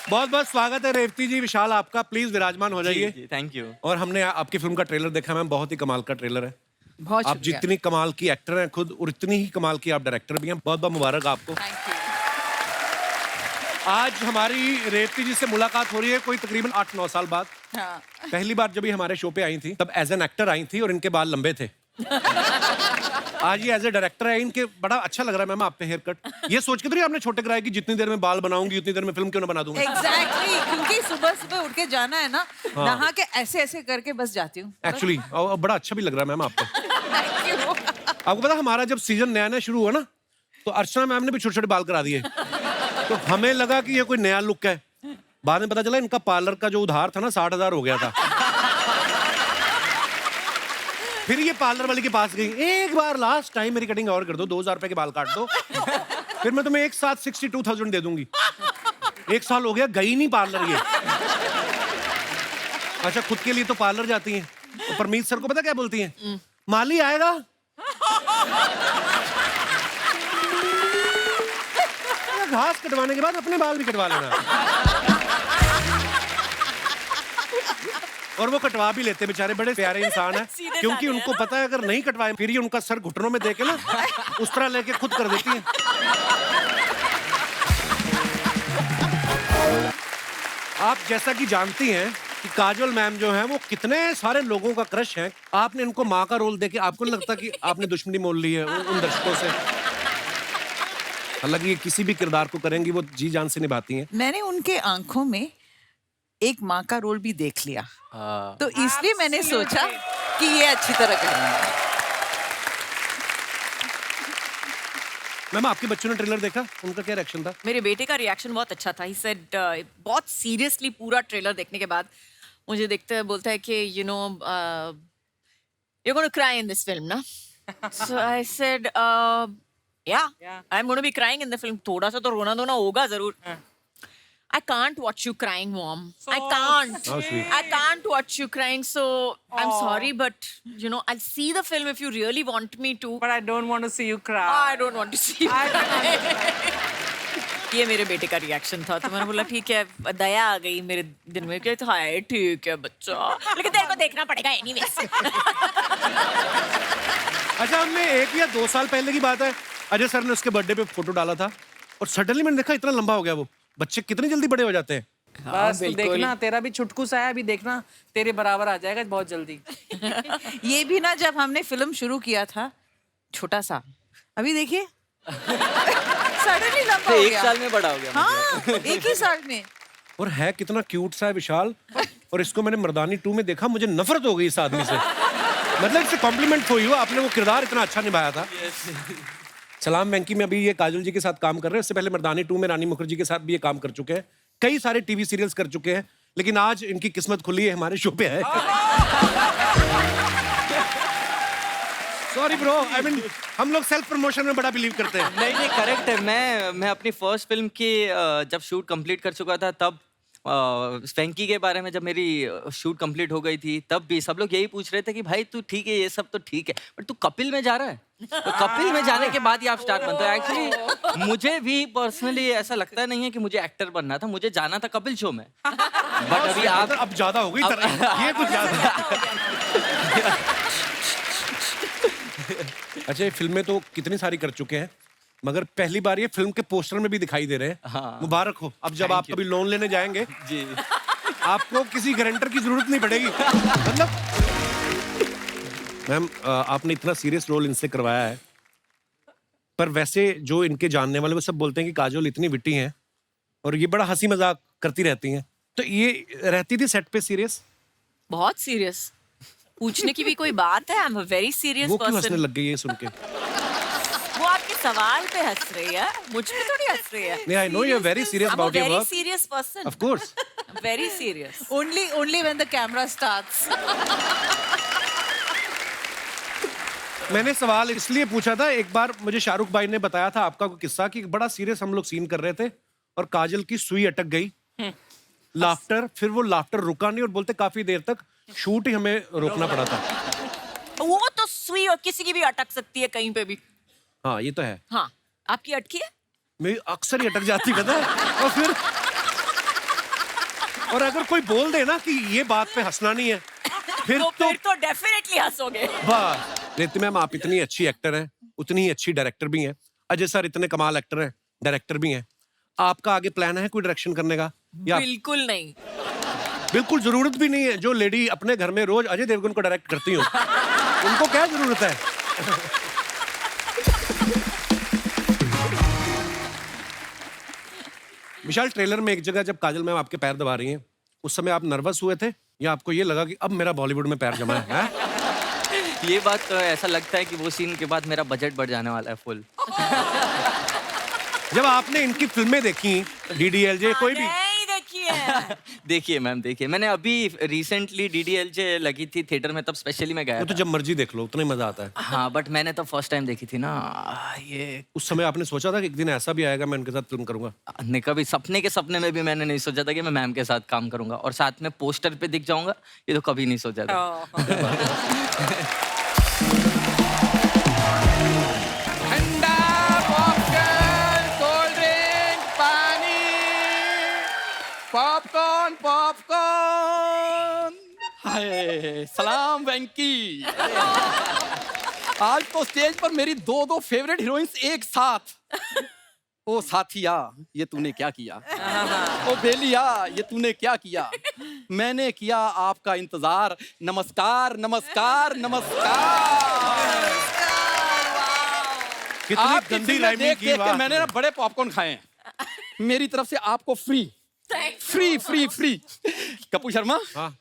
बहुत बहुत स्वागत है रेवती जी, विशाल आपका, प्लीज विराजमान हो जाइए। Thank you. और हमने आपकी फिल्म का ट्रेलर देखा मैम, बहुत ही कमाल का ट्रेलर है। बहुत आप शुक्रिया। जितनी कमाल की एक्टर हैं खुद, और इतनी ही कमाल की आप डायरेक्टर भी हैं। बहुत बहुत मुबारक आपको। Thank you. आज हमारी रेवती जी से मुलाकात हो रही है कोई तकरीबन 8-9 साल बाद। हाँ। पहली बार जब ये हमारे शो पे आई थी तब एज एन एक्टर आई थी और इनके बाल लंबे थे। आज ये एज ए डायरेक्टर है, इनके बड़ा अच्छा लग रहा है मैम आप पे हेयर कट। ये सोच के तो नहीं आपने छोटे कराए कि जितनी देर में बाल बनाऊंगी उतनी देर में फिल्म क्यों ना बना दूंगा। एग्जैक्टली, क्योंकि सुबह सुबह उठ के जाना है ना, हाँ। नहा के ऐसे ऐसे करके बस जाती हूँ। एक्चुअली बड़ा अच्छा भी लग रहा है मैम आप पे। Thank you. आपको पता हमारा जब सीजन नया नया शुरू हुआ ना तो अर्चना मैम ने भी छोटे छोटे बाल करा दिए। तो हमें लगा कि ये कोई नया लुक है। बाद में पता चला इनका पार्लर का जो उधार था ना 60,000 हो गया था। फिर ये पार्लर वाले के पास गई, एक बार लास्ट टाइम मेरी कटिंग और कर दो, 2,000 रुपए के बाल काट दो, फिर मैं तुम्हें एक साथ 62,000 दे दूंगी। 1 साल हो गया, गई नहीं पार्लर ये। अच्छा, खुद के लिए तो पार्लर जाती हैं। तो परमीत सर को पता क्या बोलती हैं? माली आएगा। घास कटवाने के बाद अपने बाल भी कटवा लेना। और वो कटवा भी लेते, बेचारे बड़े प्यारे इंसान हैं, क्योंकि उनको पता है अगर नहीं कटवाए फिर ये उनका सर घुटनों में देके ना उस तरह लेके खुद कर देती हैं। आप जैसा कि जानती हैं कि काजोल मैम जो हैं वो कितने सारे लोगों का क्रश है। आपने इनको माँ का रोल देके आपको नहीं लगता कि आपने दुश्मनी मोल ली है उन दर्शकों से? हालांकि ये किसी भी किरदार को करेंगी वो जी जान से निभाती हैं। मैंने उनके आंखों में एक माँ का रोल भी देख लिया, तो इसलिए मैंने सोचा कि ये अच्छी तरह करेंगे। मैम आपके बच्चों ने ट्रेलर देखा, उनका क्या रिएक्शन था? मेरे बेटे का रिएक्शन बहुत अच्छा था। ही सेड बहुत सीरियसली पूरा ट्रेलर देखने के बाद मुझे देखते हुए बोलता है कि you know you gonna cry in this film ना। सो आई सेड या I am gonna be crying in the film. थोड़ा सा तो रोना धोना होगा जरूर। I can't watch you crying, Mom. I can't. How sweet. I can't watch you crying. So I'm sorry, but you know, I'll see the film if you really want me to. But I don't want to see you cry. I don't want to see you cry. ये मेरे बेटे का reaction था, तो मैंने बोला ठीक है, दया आ गई मेरे दिल में कि हाय ठीक है बच्चा, लेकिन तेरे को देखना पड़ेगा एनीवेज। अच्छा, हमने 1 या 2 साल पहले की बात है, अजय सर ने उसके बर्थडे पे फोटो डाला था और सडनली मैंने देखा इतना लंबा हो गया वो। बच्चे कितनी जल्दी बड़े हो जाते हैं। बस तू देखना, तेरा भी छुटकू सा है, अभी देखना तेरे बराबर आ जाएगा बहुत जल्दी। ये भी ना, जब हमने फिल्म शुरू किया था छोटा सा, अभी देखिए सडनली लंबा हो एक गया। साल में बड़ा हो गया। हाँ, एक ही साल में। और है कितना क्यूट सा है विशाल। और इसको मैंने मर्दानी 2 में देखा, मुझे नफरत हो गई इस आदमी से। मतलब इससे कॉम्प्लीमेंट फॉर यू, आपने वो किरदार इतना अच्छा निभाया था। सलाम वेंकी में अभी ये काजोल जी के साथ काम कर रहे हैं, इससे पहले मर्दानी 2 में रानी मुखर्जी के साथ भी ये काम कर चुके हैं, कई सारे टीवी सीरियल्स कर चुके हैं, लेकिन आज इनकी किस्मत खुली है, हमारे शो पे है। सॉरी ब्रो, आई मीन हम लोग सेल्फ प्रमोशन में बड़ा बिलीव करते हैं। नहीं नहीं, करेक्ट है। मैं अपनी फर्स्ट फिल्म की जब शूट कंप्लीट कर चुका था, तब वेंकी के बारे में जब मेरी शूट कंप्लीट हो गई थी, तब भी सब लोग यही पूछ रहे थे कि भाई तू ठीक है, ये सब तो ठीक है, बट तू कपिल में जा रहा है। तो कपिल में जाने के बाद ही आप स्टार बनते हो। एक्चुअली मुझे भी पर्सनली ऐसा लगता नहीं है कि मुझे एक्टर बनना था, मुझे जाना था कपिल शो में। बट अभी आप अब ज्यादा हो गई ये कुछ ज्यादा। अच्छा, फिल्में तो कितनी सारी कर चुके हैं, मगर पहली बार ये फिल्म के पोस्टर में भी दिखाई दे रहे हैं। हाँ। मुबारक हो। अब जब आप कभी लोन लेने जाएंगे जी, आपको किसी गारंटर की जरूरत नहीं पड़ेगी। मतलब मैम आपने इतना सीरियस रोल इनसे करवाया है, पर वैसे जो इनके जानने वाले वो सब बोलते हैं कि काजोल इतनी विट्टी हैं और ये बड़ा हंसी मजाक करती रहती हैं, तो ये रहती थी सेट पे सीरियस? बहुत सीरियस, पूछने की भी कोई बात है। I am a very serious वो क्यों हंसने पर्सन। लग गई ये सुन के? वो आपके सवाल पे हंस रही है, मुझ पे थोड़ी हंस रही है। नहीं, I know you are very serious I'm a about your very work. serious person. Of course. Very serious. Only when the camera starts. मैंने सवाल इसलिए पूछा था, एक बार मुझे शाहरुख भाई ने बताया था आपका कोई किस्सा कि बड़ा सीरियस हम लोग सीन कर रहे थे और काजल की सुई अटक गई, लाफ्टर, फिर वो लाफ्टर रुका नहीं और बोलते काफी देर तक शूट ही हमें रोकना पड़ा था। वो तो सुई और किसी की भी अटक सकती है कहीं पे भी। हाँ ये तो है। हाँ, आपकी अटकी है? मेरी अक्सर ही अटक जाती पता है। और फिर और अगर कोई बोल दे ना कि ये बात पे हंसना नहीं है, फिर तो डेफिनेटली हंसोगे। वाह नीति मैम, आप इतनी अच्छी एक्टर हैं, उतनी ही अच्छी डायरेक्टर भी हैं। अजय सर इतने कमाल एक्टर हैं, डायरेक्टर भी हैं। आपका आगे प्लान है कोई डायरेक्शन करने का? या बिल्कुल नहीं। बिल्कुल जरूरत भी नहीं है। जो लेडी अपने घर में रोज अजय देवगन को डायरेक्ट करती हो, उनको क्या जरूरत है? विशाल, ट्रेलर में एक जगह जब काजल मैम आपके पैर दबा रही हैं, उस समय आप नर्वस हुए थे या आपको ये लगा कि अब मेरा बॉलीवुड में पैर जमा है? ये बात तो ऐसा लगता है कि वो सीन के बाद मेरा बजट बढ़ जाने वाला है फुल। जब आपने इनकी फिल्में देखी, DDLJ कोई भी, नहीं देखी है। देखिए मैम, देखिए मैंने अभी रिसेंटली DDLJ लगी थी थिएटर में, तब स्पेशली मैं गया वो तो था। जब मर्जी देख लो, उतना ही मजा आता है। हाँ, बट मैंने तो फर्स्ट टाइम देखी थी ना ये। उस समय आपने सोचा था कि एक दिन ऐसा भी आएगा मैं उनके साथ फिल्म करूंगा? ने कभी सपने के सपने में भी मैंने नहीं सोचा था कि मैं मैम के साथ काम करूंगा और साथ में पोस्टर पे दिख जाऊंगा, ये तो कभी नहीं सोचा था। ठंडा पॉपकॉर्न, कोल्ड ड्रिंक, पानी, पॉपकॉर्न पॉपकॉर्न। हाय सलाम वेंकी। आज तो स्टेज पर मेरी दो फेवरेट हीरोइंस एक साथ। ओ साथिया, ये तूने क्या किया? ओ बेलिया, ये तूने क्या किया? मैंने किया आपका इंतजार। नमस्कार नमस्कार नमस्कार। कितनी आपकी गंदी फिल्में लाइनिंग देख की, देख के वाह। मैंने ना बड़े पॉपकॉर्न खाए हैं। मेरी तरफ से आपको free free free free. Kapoor Sharma, हाँ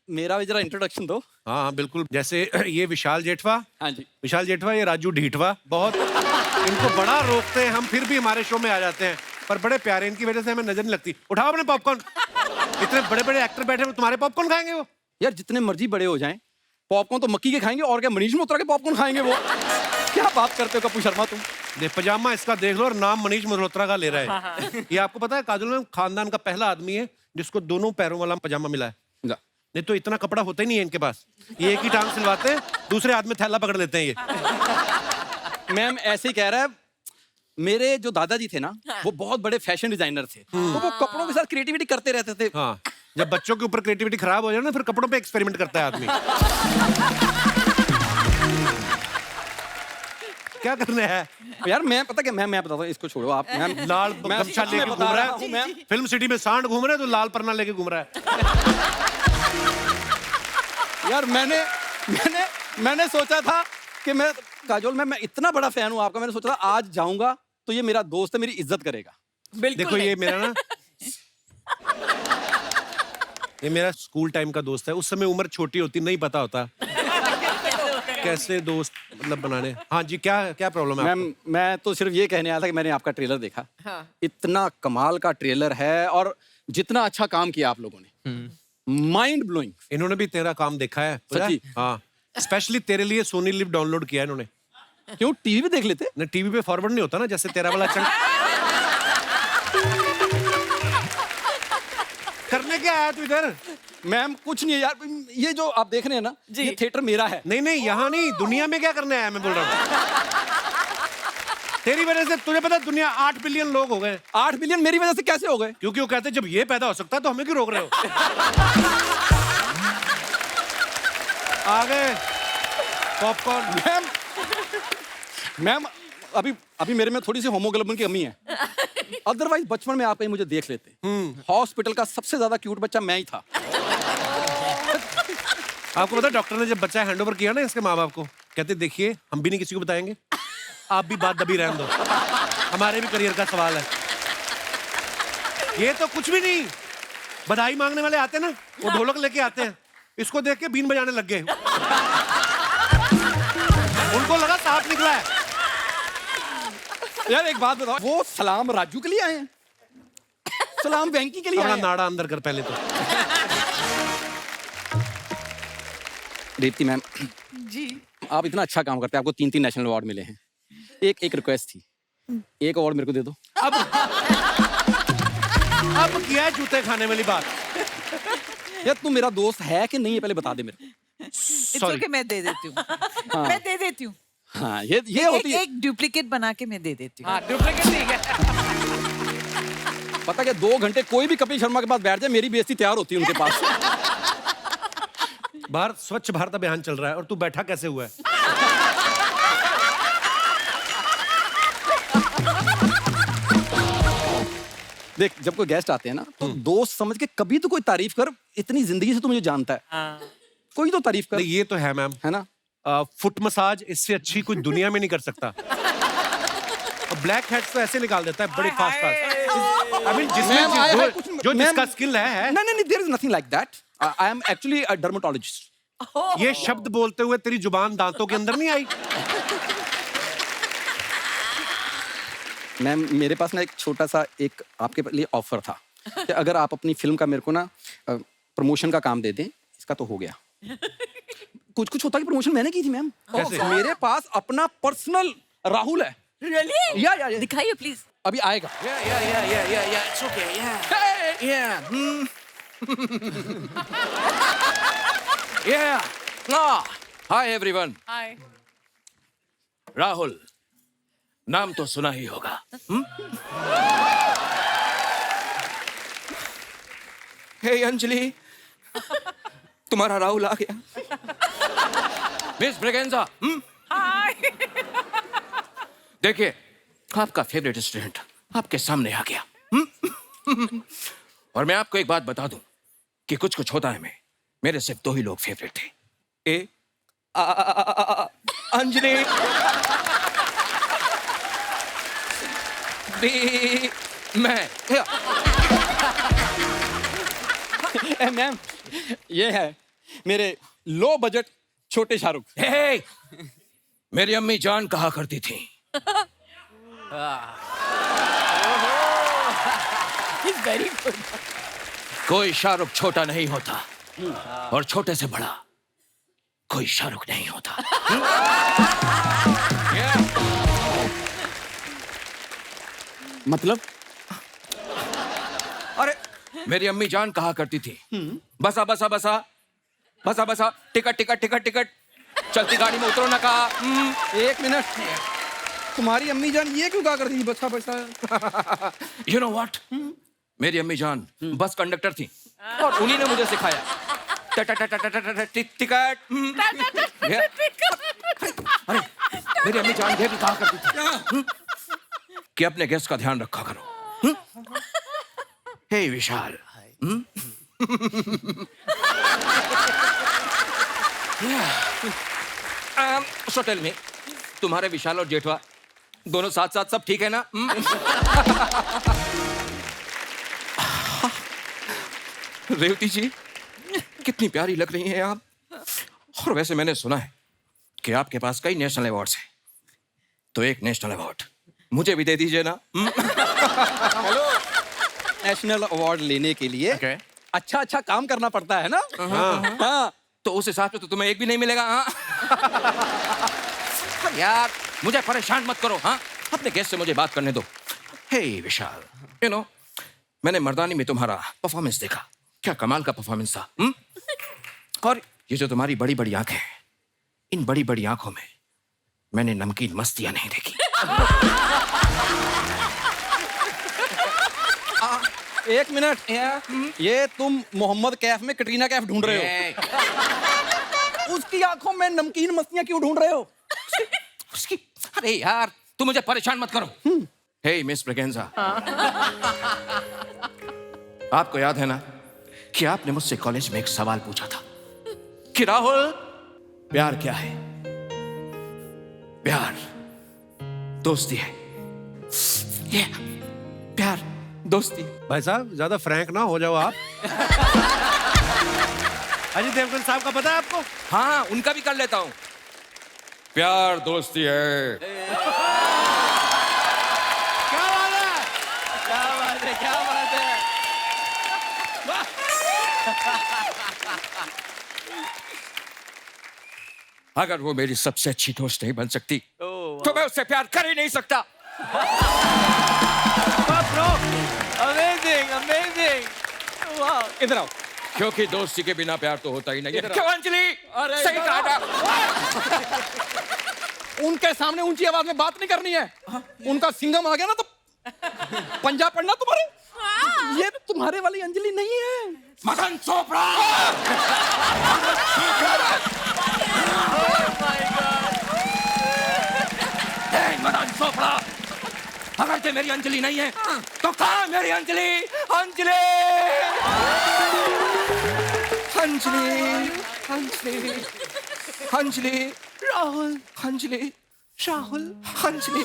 मेरा भी जरा इंट्रोडक्शन दो। हाँ बिल्कुल। जैसे ये विशाल जेठवा, हाँ जी। विशाल जेठवा, ये राजू ढीठवा। बहुत इनको बड़ा रोकते हैं हम, फिर भी हमारे शो में आ जाते हैं, पर बड़े प्यारे, इनकी वजह से हमें नजर नहीं लगती। उठाओ अपने पॉपकॉर्न। इतने बड़े बड़े एक्टर बैठे हैं, तुम्हारे पॉपकॉर्न खाएंगे वो? यार जितने मर्जी बड़े हो जाएं, पॉपकॉर्न तो मक्की के खाएंगे, और क्या मनीष मल्होत्रा के पॉपकॉर्न खाएंगे वो? क्या बात करते हो कपूर शर्मा तुम? ये पजामा इसका देख लो और नाम मनीष मल्होत्रा का ले रहा है। ये आपको पता है काजल मैम खानदान का पहला आदमी है जिसको दोनों पैरों वाला पजामा मिला है। नहीं तो इतना कपड़ा होता ही नहीं है इनके पास। ये एक ही टांग सिलवाते हैं, दूसरे हाथ में थैला पकड़ लेते हैं ये। मैम ऐसे ही कह रहा है। मेरे जो दादाजी थे ना, वो बहुत बड़े फैशन डिजाइनर थे, तो वो कपड़ों के साथ क्रिएटिविटी करते रहते थे। हाँ, जब बच्चों के ऊपर क्रिएटिविटी खराब हो जाए ना, फिर कपड़ों पे एक्सपेरिमेंट करता है आदमी। क्या करना है यार मैं पता क्या, मैं बताता हूँ, इसको छोड़ो आप। मैम लाल मैं गमछा सच लेके में घूम बता रहा रहा हूँ, है। मैम। फिल्म सिटी में सांड घूम रहा है तो लाल परना लेके घूम रहा है। यार मैंने सोचा था कि मैं काजोल मैं इतना बड़ा फैन हूँ आपका, मैंने सोचा था आज जाऊंगा तो ये मेरा दोस्त है, मेरी इज्जत करेगा। बिल्कुल देखो नहीं। ये मेरा ना, ये मेरा स्कूल टाइम का दोस्त है। उस समय उम्र छोटी होती, नहीं पता होता कैसे दोस्त मतलब बनाने। हाँ जी, क्या क्या प्रॉब्लम है मैम मैं तो सिर्फ ये कहने आया था कि मैंने आपका ट्रेलर देखा। हाँ। इतना कमाल का ट्रेलर है और जितना अच्छा काम किया आप लोगों ने, माइंड ब्लोइंग। आपको? इन्होंने भी तेरा काम देखा है पता है? सच्ची? हाँ, स्पेशली तेरे लिए सोनी लिव डाउनलोड किया है इन्होंने। क्यों टीवी पे देख लेते? ना टीवी पे फॉरवर्ड नहीं होता ना, जैसे तेरा वाला चंग। करने क्या आया तू इधर? मैम कुछ नहीं है यार, ये जो आप देख रहे हैं ना, ये थिएटर मेरा है। नहीं नहीं, यहाँ नहीं, दुनिया में क्या करने आया मैं बोल रहा हूँ। तेरी वजह से तुझे पता है दुनिया 8 बिलियन लोग हो गए। 8 बिलियन मेरी वजह से कैसे हो गए? क्योंकि वो कहते हैं जब ये पैदा हो सकता है तो हमें क्यों रोक रहे हो? आ गए पॉपकॉर्न। मैम अभी मेरे में थोड़ी सी होमोग्लोबिन की कमी है। अदरवाइज बचपन में आप कहीं मुझे देख लेते। हॉस्पिटल का सबसे ज्यादा क्यूट बच्चा मैं ही था। आपको पता है डॉक्टर ने जब बच्चा हैंडओवर किया ना इसके माँ बाप को, कहते देखिए हम भी नहीं किसी को बताएंगे, आप भी बात दबी रहने दो, हमारे भी करियर का सवाल है। ये तो कुछ भी नहीं, बधाई मांगने वाले आते ना, वो ढोलक लेके आते हैं, इसको देख के बीन बजाने लग गए। उनको लगा सांप निकला है। यार एक बात बताओ, वो सलाम राजू के लिए आए हैं, सलाम वेंकी के लिए अपना आए हैं? नाड़ा अंदर कर पहले तो। दीप्ति मैम जी। आप इतना अच्छा काम करते हैं, आपको 3 नेशनल अवार्ड मिले हैं। एक रिक्वेस्ट थी, एक अवार्ड मेरे को दे दो। अब किया है जूते खाने वाली बात। यार तू मेरा दोस्त है कि नहीं है पहले बता दे मेरे को। It's okay, मैं दे देती हूँ। मैं दे देती हूँ। हाँ ये होती है। एक डुप्लीकेट बना के मैं दे देती हूँ। हाँ डुप्लीकेट ठीक है। पता क्या 2 घंटे कोई भी कपिल शर्मा के पास बैठ जाए मेरी बेइज्जती तैयार होती है उनके पास। बाहर स्वच्छ भारत अभियान चल रहा है और तू बैठा कैसे हुआ है? देख जब कोई गेस्ट आते हैं ना तो दोस्त समझ के कभी तो कोई तारीफ कर, इतनी जिंदगी से तू मुझे जानता है। कोई तो तारीफ कर, नहीं ये तो है मैम, है ना। फुट मसाज इससे अच्छी कोई दुनिया में नहीं कर सकता। ब्लैक हेड्स तो ऐसे निकाल देता है बड़े fast fast. I mean ma'am, आया है जिसमें कुछ- जो मैम- जिसका स्किल है नहीं there is nothing like that. I am actually a dermatologist. ये शब्द बोलते हुए तेरी जुबान दांतों के अंदर नहीं आई? मैम मेरे पास ना एक छोटा सा एक आपके लिए ऑफर था कि अगर आप अपनी फिल्म का मेरे को ना प्रमोशन का काम दे दें, इसका तो हो गया। कुछ होता कि प्रमोशन मैंने की थी मैम। कैसे? मेरे पास अपना पर्सनल राहुल है। Really? या दिखाइए प्लीज। अभी आएगा। Yeah. It's okay. Yeah. Yeah. Hi everyone. Hi. Rahul, नाम तो सुना ही होगा। हे अंजलि, तुम्हारा राहुल आ गया। मिस ब्रेगेंजा, देखिए आपका फेवरेट स्टूडेंट आपके सामने आ गया। और मैं आपको एक बात बता दूं कि कुछ होता है मेरे सिर्फ 2 ही लोग फेवरेट थे। अंजलि, बी, मैं। मैम ये है मेरे लो बजट छोटे शाहरुख। हे, मेरी अम्मी जान कहा करती थी, He's very good. कोई शाहरुख छोटा नहीं होता और छोटे से बड़ा कोई शाहरुख नहीं होता। मतलब अरे मेरी अम्मी जान कहा करती थी, बसा बसा बसा बसा बसा, टिकट, चलती गाड़ी में उतरो ना कहा। 1 मिनट, तुम्हारी अम्मी जान ये क्यों कहा करती थी बसा बसा? यू नो व्हाट, मेरी अम्मी जान बस कंडक्टर थी और उन्हीं ने मुझे सिखाया टिकट। अरे मेरी अम्मी जान ये भी कहा करती थी कि अपने गेस्ट का ध्यान रखा करो। हे विशाल, सो टेल मी, तुम्हारे विशाल और जेठवा दोनों साथ साथ सब ठीक है ना? रेवती जी कितनी प्यारी लग रही हैं आप। और वैसे मैंने सुना है कि आपके पास कई नेशनल अवार्ड्स हैं, तो एक नेशनल अवार्ड मुझे भी दे दीजिए ना। हेलो, नेशनल अवार्ड लेने के लिए अच्छा काम करना पड़ता है ना। हाँ। तो उस हिसाब से तो तुम्हें एक भी नहीं मिलेगा। हाँ यार मुझे परेशान मत करो। हाँ अपने गेस्ट से मुझे बात करने दो। हे विशाल, यू नो मैंने मर्दानी में तुम्हारा परफॉर्मेंस देखा, क्या कमाल का परफॉर्मेंस था। और ये जो तुम्हारी बड़ी बड़ी आंखें हैं, इन बड़ी बड़ी आंखों में मैंने नमकीन मस्तियां नहीं देखी। 1 मिनट, ये तुम मोहम्मद कैफ में कटरीना कैफ ढूंढ रहे हो? उसकी आंखों में नमकीन मस्तियां क्यों ढूंढ रहे हो? उसकी, अरे यार तुम मुझे परेशान मत करो। हे मिस ब्रेगेंजा, आपको याद है ना कि आपने मुझसे कॉलेज में एक सवाल पूछा था कि राहुल प्यार क्या है? प्यार दोस्ती है। ये प्यार दोस्ती। भाई साहब ज्यादा फ्रैंक ना हो जाओ आप। अजय देवगन साहब का पता है आपको? हाँ उनका भी कर लेता हूं। प्यार दोस्ती है। क्या बात है। अगर वो मेरी सबसे अच्छी दोस्त नहीं बन सकती तो मैं उससे प्यार कर ही नहीं सकता। Amazing. Wow. इधर आओ। क्योंकि दोस्ती के बिना प्यार तो होता ही नहीं है। इधर क्यों अंजलि? अरे सही इधर कहा आओ। था। उनके सामने ऊंची आवाज में बात नहीं करनी है। उनका सिंघम आ गया ना तो पंजा पड़ना तुम्हारे। ये तुम्हारे वाली अंजलि नहीं है। मदन चोपड़ा। मदन चोपड़ा, अगर ये मेरी अंजलि नहीं है तो कहाँ है मेरी अंजलि? अंजलि, अंजलि, अंजलि, अंजलि, राहुल, अंजलि, राहुल, अंजलि,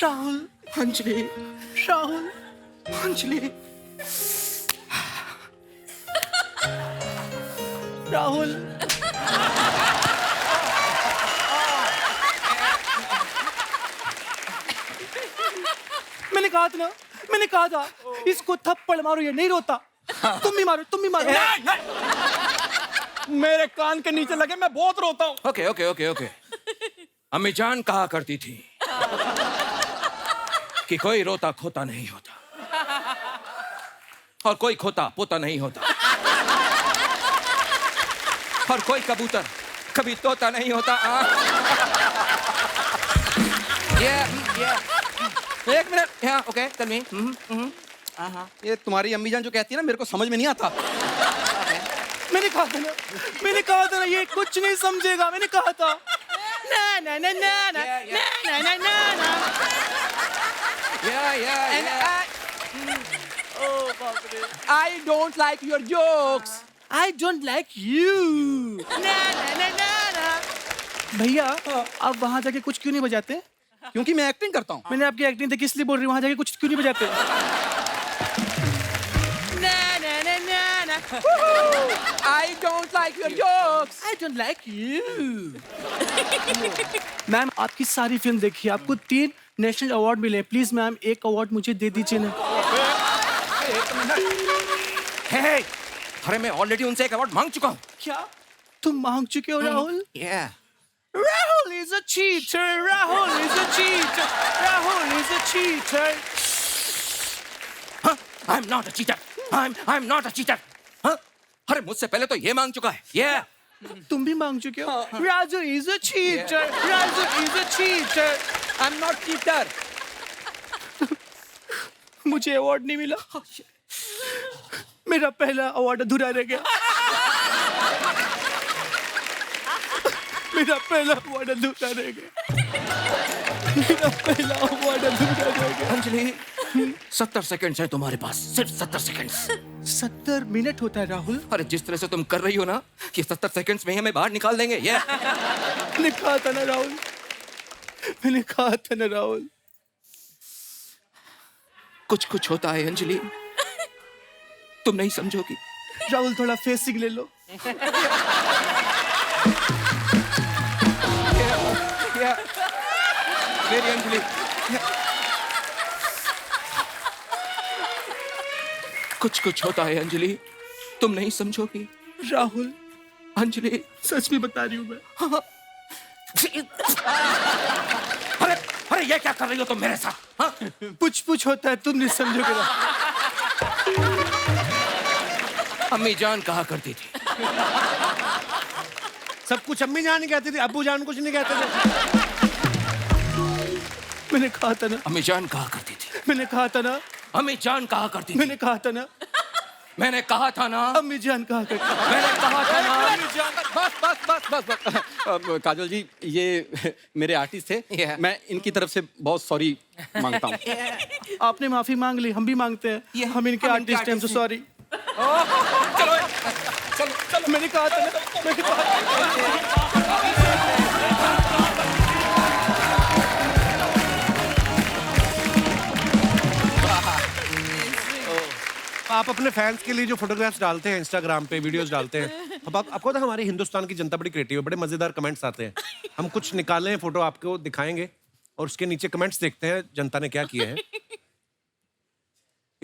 राहुल, अंजलि, राहुल, अंजलि। राहुल। मैंने कहा था इसको थप्पड़ मारो, ये नहीं रोता। तुम भी मारो, तुम भी मारो। मेरे कान के नीचे लगे, मैं बहुत रोता हूँ। Okay okay okay okay. अम्मी जान कहा करती थी कि कोई रोता खोता नहीं होता और कोई खोता पोता नहीं होता और कोई कबूतर कभी तोता नहीं होता। एक minute. Yeah, okay, tell me. ये तुम्हारी अम्मी जान जो कहती है ना, मेरे को समझ में नहीं आता। मैंने कहा था ना ये कुछ नहीं समझेगा। मैंने कहा था ना ना ना ना ना ना ना ना ना। I don't like your jokes. I don't like you. ना ना ना ना ना। भैया आप वहाँ जाके कुछ क्यों नहीं बजाते? क्योंकि मैं एक्टिंग करता हूँ। मैंने आपकी एक्टिंग देखी इसलिए बोल रही हूँ, वहाँ जाके कुछ क्यों नहीं बजाते? ना ना ना ना ना। I don't like your jokes. I don't like you. Ma'am आपकी सारी फिल्म देखी, आपको 3 नेशनल अवार्ड मिले। प्लीज मैम एक अवार्ड मुझे दे दीजिए ना। Hey, अरे मैं ऑलरेडी उनसे एक अवार्ड मांग चुका हूँ। क्या तुम मांग चुके हो Rahul? Yeah. Rahul is a cheater. Rahul is a cheater. Rahul is a cheater. Huh? I'm not a cheater. I'm not a cheater. Huh? अरे मुझसे पहले तो ये मांग चुका है। Yeah. तुम भी मांग चुके हो। Raju is a cheater. Raju is a cheater. I'm not cheater. मुझे अवार्ड नहीं मिला। मेरा पहला अवार्ड अधूरा रह गया। मेरा पहला अवार्ड अधूरा रह गया। मेरा पहला अवार्ड अधूरा रह गया। अंजलि, 70 सेकंड्स हैं तुम्हारे पास, सिर्फ 70 सेकंड्स। 70 मिनट होता है राहुल। अरे जिस तरह से तुम कर रही हो ना कि 70 सेकंड्स में ही हमें बाहर निकाल देंगे। ये मैंने कहा था ना राहुल, मैंने कहा था ना राहुल। कुछ कुछ होता है अंजलि, तुम नहीं समझोगी। राहुल थोड़ा फेसिंग ले लो। मेरी अंजलि, कुछ कुछ होता है अंजलि, तुम नहीं समझोगी। राहुल अंजलि, सच में बता रही हूँ मैं। अरे अरे ये क्या कर रही हो तुम मेरे साथ? हाँ? कुछ होता है, तुम नहीं समझोगे ना। अम्मी जान कहा करती थी। सब कुछ अम्मी जान ही कहती थी, अब्बू जान कुछ नहीं कहते थे। मैंने कहा था ना, अम्मी जान कहा करती थी। मैंने कहा था ना, अम्मी जान कहा करती थी। मैंने कहा था ना, मैंने कहा था ना, अम्मी जान कहा करती। मैंने कहा था ना। बस काजल जी, ये मेरे आर्टिस्ट थे। Yeah. मैं इनकी तरफ से बहुत सॉरी मांगता हूँ। आपने माफी मांग ली, हम भी मांगते हैं। हम इनके आर्टिस्ट हैं, सॉरी। चलो चलो मैंने कहा था ना, मैंने कहा था। आप अपने फैंस के लिए जो फोटोग्राफ्स डालते हैं इंस्टाग्राम पे, वीडियोस डालते हैं, अब आपको तो हमारी हिंदुस्तान की जनता बड़ी क्रिएटिव है, बड़े मजेदार कमेंट्स आते हैं। हम कुछ निकाले हैं फोटो, आपको दिखाएंगे और उसके नीचे कमेंट्स देखते हैं जनता ने क्या किया है।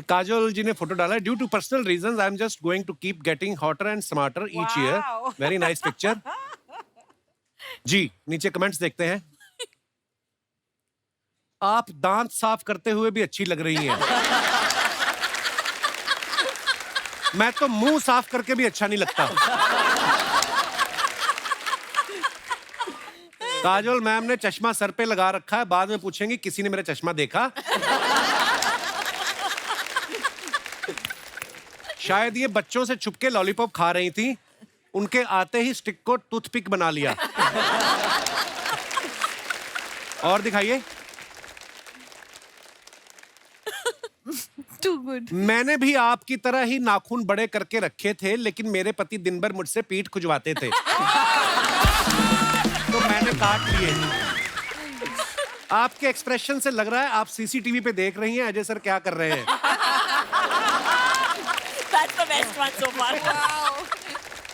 काजोल जी ने फोटो डाला है, due to personal reasons I am just going to keep getting hotter and smarter each year. Very nice picture जी। नीचे कमेंट्स देखते हैं। आप दांत साफ करते हुए भी अच्छी लग रही हैं। मैं तो मुंह साफ करके भी अच्छा नहीं लगता। काजोल मैम ने चश्मा सर पे लगा रखा है, बाद में पूछेंगी किसी ने मेरा चश्मा देखा? शायद ये बच्चों से छुपके लॉलीपॉप खा रही थी, उनके आते ही स्टिक को टूथपिक बना लिया। और दिखाइए। Too good. मैंने भी आपकी तरह ही नाखून बड़े करके रखे थे, लेकिन मेरे पति दिन भर मुझसे पीठ खुजवाते थे, तो मैंने काट लिए। आपके एक्सप्रेशन से लग रहा है आप सीसीटीवी पे देख रही हैं अजय सर क्या कर रहे हैं। That's the best one so far.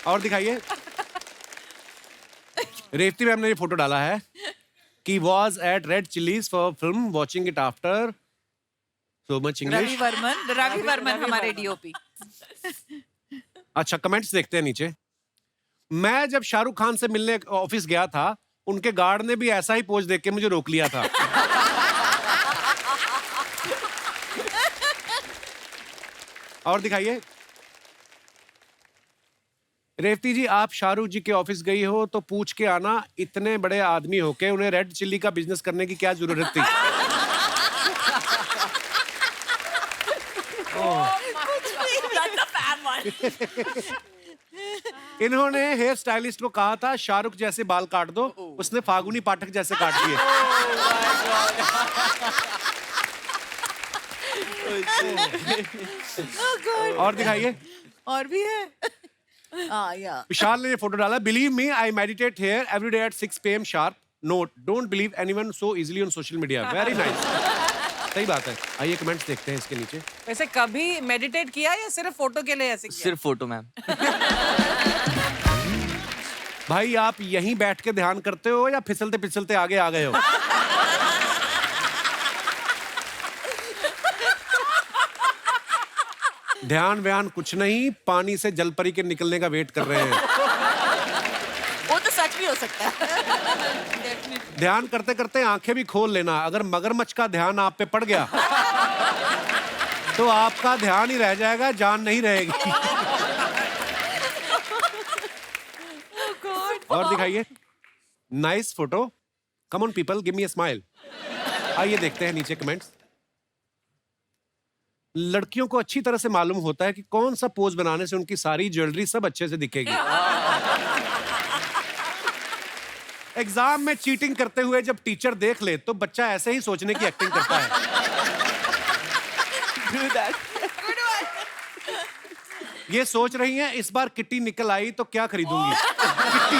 और दिखाइए। रेवती मैम ने ये फोटो डाला है कि was at Red Chillies for film, watching it after so much English. Ravi Varman हमारे डीओपी। अच्छा, कमेंट्स देखते हैं नीचे। मैं जब शाहरुख खान से मिलने ऑफिस गया था, उनके गार्ड ने भी ऐसा ही पोज देख के मुझे रोक लिया था। और दिखाइए। रेवती जी, आप शाहरुख जी के ऑफिस गई हो तो पूछ के आना, इतने बड़े आदमी होके उन्हें रेड चिल्ली का बिजनेस करने की क्या जरूरत थी? That's the fab one. इन्होंने हेयर स्टाइलिस्ट को कहा था शाहरुख जैसे बाल काट दो, उसने फागुनी पाठक जैसे काट दिए। और दिखाइए। और भी है। या विशाल ने ये फोटो डाला। Believe me, I meditate here every day at 6 PM sharp. Note, don't believe anyone so easily on social media. Very nice. सही बात है। आइए कमेंट्स देखते हैं इसके नीचे। वैसे कभी मेडिटेट किया या सिर्फ फोटो के लिए ऐसे किया? सिर्फ फोटो मैम। भाई आप यहीं बैठ के ध्यान करते हो या फिसलते फिसलते आगे आ गए हो? ध्यान व्यान कुछ नहीं, पानी से जलपरी के निकलने का वेट कर रहे हैं। वो तो सच भी हो सकता है। ध्यान करते करते आंखें भी खोल लेना, अगर मगरमच्छ का ध्यान आप पे पड़ गया तो आपका ध्यान ही रह जाएगा, जान नहीं रहेगी। और दिखाइए। Nice photo. Come on people, give me a smile. आइए देखते हैं नीचे कमेंट्स। लड़कियों को अच्छी तरह से मालूम होता है कि कौन सा पोज बनाने से उनकी सारी ज्वेलरी सब अच्छे से दिखेगी। एग्जाम में चीटिंग करते हुए जब टीचर देख ले तो बच्चा ऐसे ही सोचने की एक्टिंग करता है। ये सोच रही हैं इस बार किट्टी निकल आई तो क्या खरीदूंगी। किट्टी।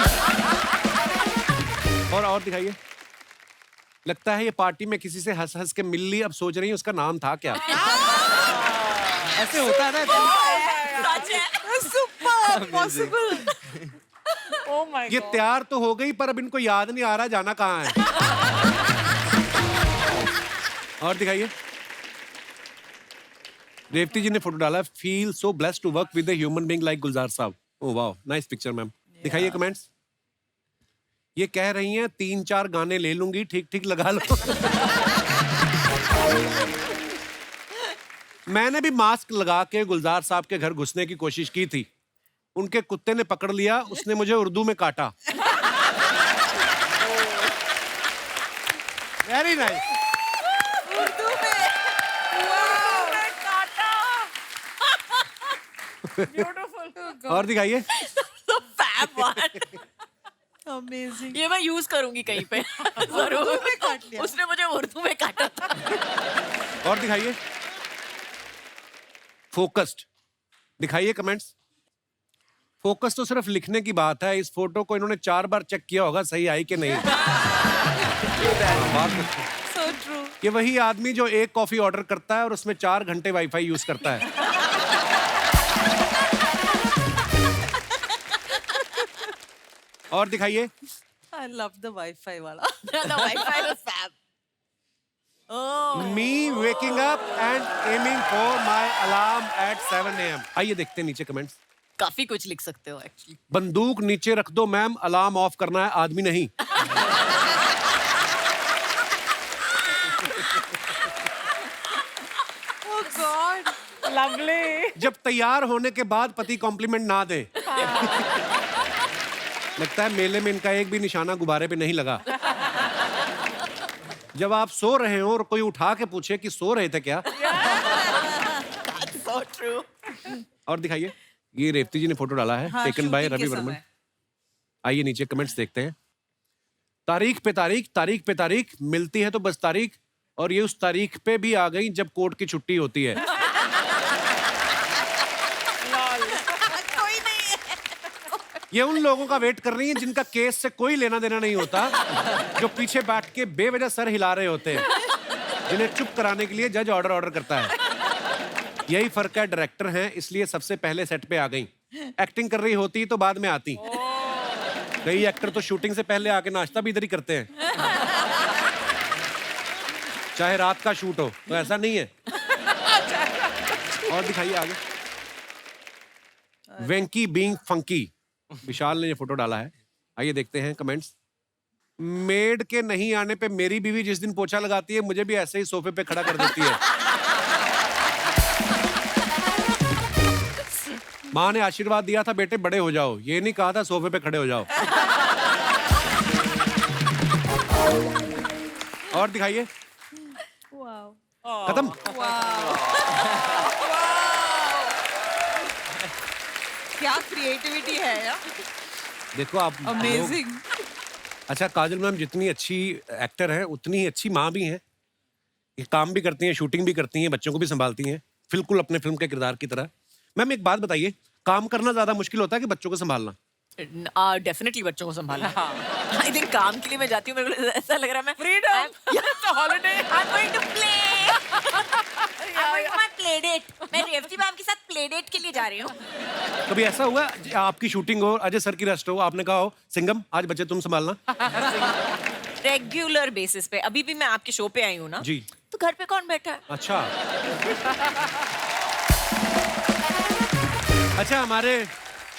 और दिखाइए। लगता है ये पार्टी में किसी से हंस हंस के मिल ली, अब सोच रही है उसका नाम था क्या। ऐसे होता है ना। सच है। Super possible. Oh my ये God. तैयार तो हो गई पर अब इनको याद नहीं आ रहा जाना कहाँ है। और दिखाइए। रेवती जी ने फोटो डाला। Feel so blessed to work with a human being like Gulzar साहब। Oh wow, nice picture ma'am. दिखाइए कमेंट्स। ये कह रही हैं 3-4 गाने ले लूंगी, ठीक ठीक लगा लो। मैंने भी मास्क लगा के गुलजार साहब के घर घुसने की कोशिश की थी, उनके कुत्ते ने पकड़ लिया, उसने मुझे उर्दू में काटा। Very nice. उर्दू में। Beautiful. और दिखाइए। The fab one. अमेजिंग। ये मैं यूज करूंगी कहीं पे। जरूर। में काट लिया। उसने मुझे उर्दू में काटा था। और दिखाइए। फोकस्ड। दिखाइए कमेंट्स। फोकस तो सिर्फ लिखने की बात है, इस फोटो को इन्होंने 4 बार चेक किया होगा सही आई कि नहीं। So true. ये वही आदमी जो एक कॉफी ऑर्डर करता है और उसमें 4 घंटे वाईफाई यूज करता है। और दिखाइए। आई लव द वाईफाई वाला। The Wi-Fi was fab. Oh. Me waking up and aiming for my alarm eight 7 AM। आइए देखते हैं नीचे कमेंट्स। काफी कुछ लिख सकते हो एक्चुअली। बंदूक नीचे रख दो मैम, अलार्म ऑफ करना है, आदमी नहीं। ओह गॉड। Lovely. जब तैयार होने के बाद पति कॉम्प्लीमेंट ना दे लगता है मेले में इनका एक भी निशाना गुब्बारे पे नहीं लगा। जब आप सो रहे हो और कोई उठा के पूछे कि सो रहे थे क्या, So true. और दिखाइए, ये रेवती जी ने फोटो डाला है, हाँ, टेकन बाय shooting के रवि वर्मन। समय। आइए नीचे कमेंट्स देखते हैं। तारीख पे तारीख, तारीख पे तारीख, मिलती है तो बस तारीख, और ये उस तारीख पे भी आ गई जब कोर्ट की छुट्टी होती है। कोई नहीं है। ये उन लोगों का वेट कर रही है जिनका केस से कोई लेना देना नहीं होता, जो पीछे बैठ के बेवजह सर हिला रहे होते हैं, जिन्हें चुप कराने के लिए जज ऑर्डर करता है। यही फर्क है, डायरेक्टर हैं इसलिए सबसे पहले सेट पे आ गई। एक्टिंग कर रही होती तो बाद में आती। कई एक्टर तो शूटिंग से पहले आके नाश्ता भी इधर ही करते हैं, चाहे रात का शूट हो, तो ऐसा नहीं है। और दिखाइए आगे। वेंकी बीइंग फंकी, विशाल ने ये फोटो डाला है। आइए देखते हैं कमेंट्स। मेड के नहीं आने पे मेरी बीवी जिस दिन पोछा लगाती है, मुझे भी ऐसे ही सोफे पे खड़ा कर देती है। माँ ने आशीर्वाद दिया था, बेटे बड़े हो जाओ, ये नहीं कहा था सोफे पे खड़े हो जाओ। और दिखाइए। खत्म। क्या क्रिएटिविटी है यार। देखो आप अमेजिंग। अच्छा, काजल मैम जितनी अच्छी एक्टर हैं उतनी ही अच्छी माँ भी हैं। ये काम भी करती हैं, शूटिंग भी करती हैं, बच्चों को भी संभालती हैं, बिल्कुल अपने फिल्म के किरदार की तरह। मैम एक बात बताइए, काम करना ज्यादा मुश्किल होता है कि बच्चों को संभालना? डेफिनेटली बच्चों को संभालना। आई थिंक काम के लिए मैं जाती हूँ, मेरे को ऐसा लग रहा है मैं Freedom. Holiday I am going to play, I am going to my play date. मैं रेवती मैम के साथ प्ले डेट के लिए जा रही हूँ। कभी ऐसा हुआ आपकी शूटिंग हो, अजय सर की रेस्ट हो, आपने कहा हो सिंगम आज बच्चे तुम संभालना? रेगुलर बेसिस पे। अभी भी मैं आपके शो पे आई हूँ ना जी। तो घर पे कौन बैठा है? अच्छा। अच्छा, हमारे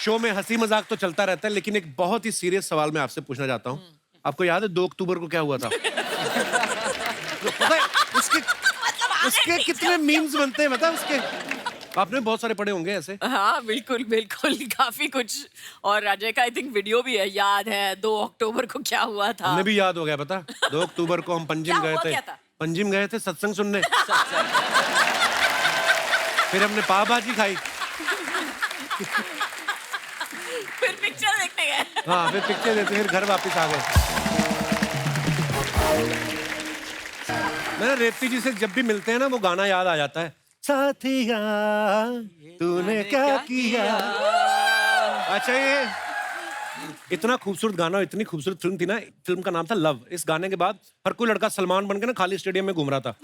शो में हंसी मजाक तो चलता रहता है, लेकिन एक बहुत ही सीरियस सवाल मैं आपसे पूछना चाहता हूँ। आपको याद है 2 अक्टूबर को क्या हुआ था? पता है उसके कितने मीम्स बनते हैं, मतलब उसके आपने बहुत सारे पढ़े होंगे ऐसे। हाँ बिल्कुल बिल्कुल, काफी कुछ। और अजय का आई थिंक वीडियो भी है, याद है 2 अक्टूबर को क्या हुआ था। हमें भी याद हो गया, पता 2 अक्टूबर को हम पंजिम क्या गए हुआ, थे। क्या था? पंजिम गए थे सत्संग सुनने। फिर हमने पाव भाजी खाई। फिर पिक्चर देखने गए। हाँ, फिर पिक्चर देते, फिर घर वापस आ गए। मैंने रेवती जी से जब भी मिलते हैं ना, वो गाना याद आ जाता है, साथिया तूने क्या किया। अच्छा, ये इतना खूबसूरत गाना, इतनी खूबसूरत फिल्म थी ना, फिल्म का नाम था लव। इस गाने के बाद हर कोई लड़का सलमान बन के ना खाली स्टेडियम में घूम रहा था।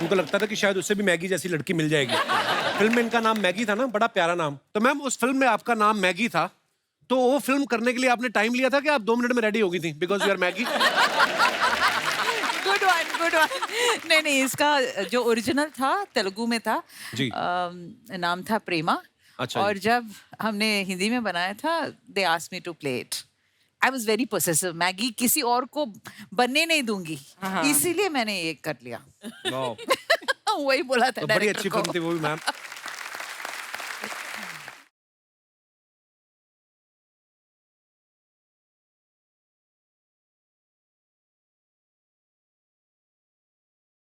उनको लगता था कि शायद उससे भी मैगी जैसी लड़की मिल जाएगी। फिल्म में इनका नाम मैगी था ना, बड़ा प्यारा नाम। तो मैम उस फिल्म में आपका नाम मैगी था, तो वो फिल्म करने के लिए आपने टाइम लिया था कि आप 2 मिनट में रेडी हो गई थी because you are Maggie? Good one, good one. नहीं, इसका जो ओरिजिनल था तेलुगु में था जी। नाम था प्रेमा। अच्छा और जी। जब हमने हिंदी में बनाया था, they asked me to play it. I was very possessive, Maggie किसी और को बनने नहीं दूंगी, इसीलिए मैंने ये कर लिया। वाओ। वही बोला था तो बड़ी डायरेक्टर अच्छी को। फिल्म थी वो भी मैम।